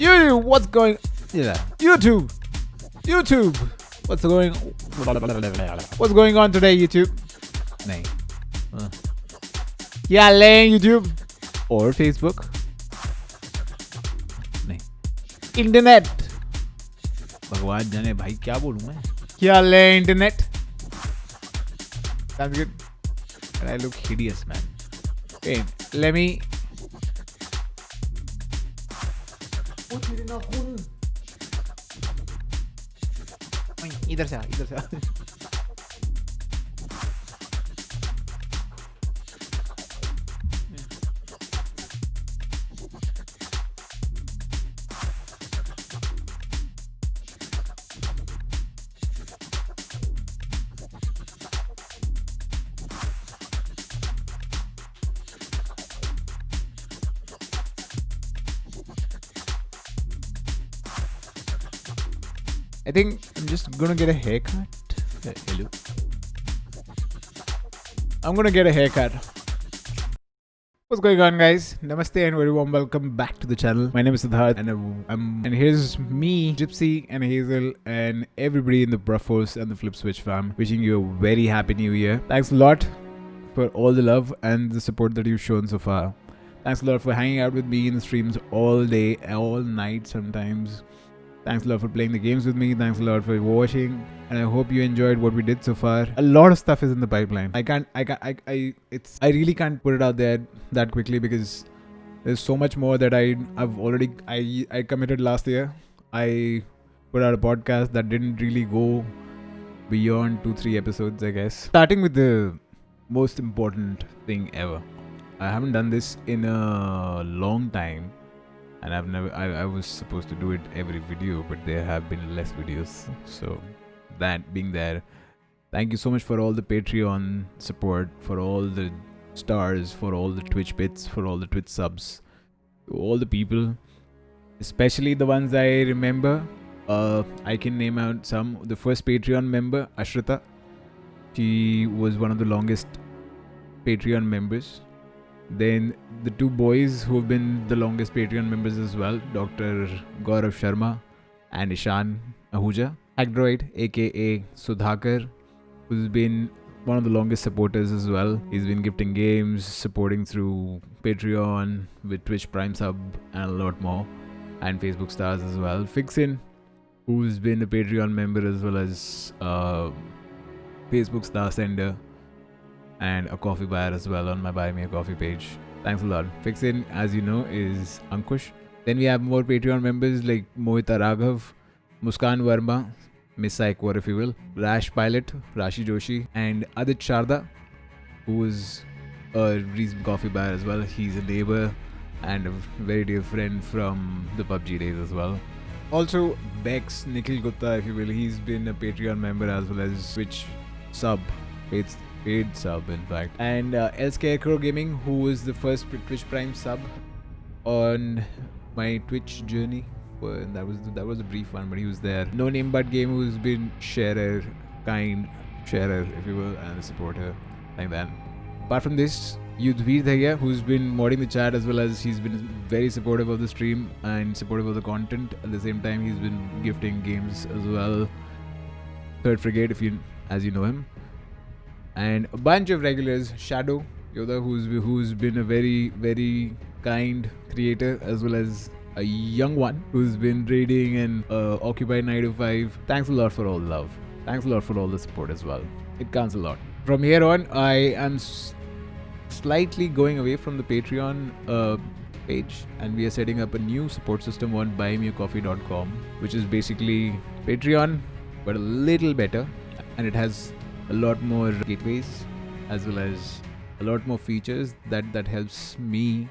YouTube, what's going? Yeah, YouTube. What's going on today, YouTube? नहीं. क्या लें YouTube और Facebook? नहीं. Internet. भगवान जाने भाई क्या बोलूँ मैं? क्या लें Internet? Sounds good. And I look hideous, man. Okay, let me. इधर से आ I think I'm just gonna get a haircut. Hello. I'm gonna get a haircut. What's going on, guys? Namaste and very warm welcome back to the channel. My name is Siddharth and here's me, Gypsy and Hazel and everybody in the Bruffos and the Flip Switch fam wishing you a very happy new year. Thanks a lot for all the love and the support that you've shown so far. Thanks a lot for hanging out with me in the streams all day, all night sometimes. Thanks a lot for playing the games with me. Thanks a lot for watching. And I hope you enjoyed what we did so far. A lot of stuff is in the pipeline. I really can't put it out there that quickly because there's so much more that I committed last year. I put out a podcast that didn't really go beyond 2-3 episodes, I guess. Starting with the most important thing ever. I haven't done this in a long time. And I was supposed to do it every video, but there have been less videos. So that being there, thank you so much for all the Patreon support, for all the stars, for all the Twitch bits, for all the Twitch subs, to all the people, especially the ones I remember. I can name out some. The first Patreon member, Ashrita. She was one of the longest Patreon members. Then the two boys who have been the longest Patreon members as well, Dr. Gaurav Sharma and Ishan Ahuja. Hackdroid, aka Sudhakar, who's been one of the longest supporters as well. He's been gifting games, supporting through Patreon, with Twitch Prime Sub and a lot more. And Facebook stars as well. Fixin, who's been a Patreon member as well as Facebook star sender. And a coffee buyer as well on my Buy Me a Coffee page. Thanks a lot. Fixin, as you know, is Ankush. Then we have more Patreon members like Mohita Raghav, Muskan Verma, Miss Psychwar if you will, Rash Pilot, Rashi Joshi, and Adit Sharda, who is a recent coffee buyer as well. He's a neighbor and a very dear friend from the PUBG days as well. Also, Bex, Nikhil Gupta if you will. He's been a Patreon member as well as Twitch sub. Paid sub in fact. And El Scarecrow Gaming, who was the first Twitch Prime sub on my Twitch journey. That was a brief one, but he was there. No Name But Game, who's been kind sharer if you will, and a supporter like that. Apart from this, xyddhartha, who's been modding the chat as well as he's been very supportive of the stream and supportive of the content. At the same time, he's been gifting games as well. Third Frigate, as you know him. And a bunch of regulars, Shadow Yoda, who's been a very, very kind creator, as well as a young one who's been raiding and occupied 9 to 5. Thanks a lot for all the love. Thanks a lot for all the support as well. It counts a lot. From here on, I am slightly going away from the Patreon page, and we are setting up a new support system on buymeacoffee.com, which is basically Patreon, but a little better, and it has a lot more gateways as well as a lot more features that helps me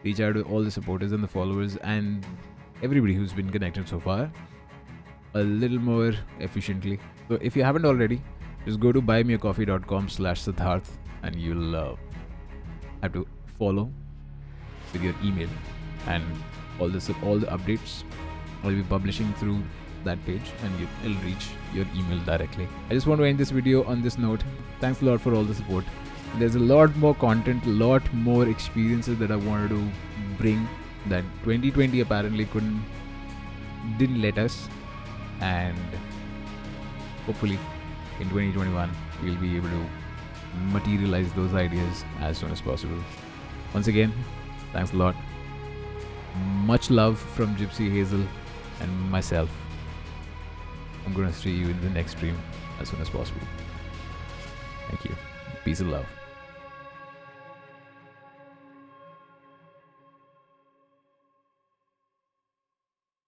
reach out to all the supporters and the followers and everybody who's been connected so far a little more efficiently. So if you haven't already, just go to buymeacoffee.com/Siddharth and you'll have to follow with your email, and all the updates I'll be publishing through that page and it'll reach your email directly. I just want to end this video on this note. Thanks a lot for all the support. There's a lot more content, a lot more experiences that I wanted to bring that 2020 apparently couldn't didn't let us, and hopefully in 2021 we'll be able to materialize those ideas as soon as possible. Once again, thanks a lot. Much love from Gypsy, Hazel, and myself. I'm gonna see you in the next stream as soon as possible. Thank you. Peace and love.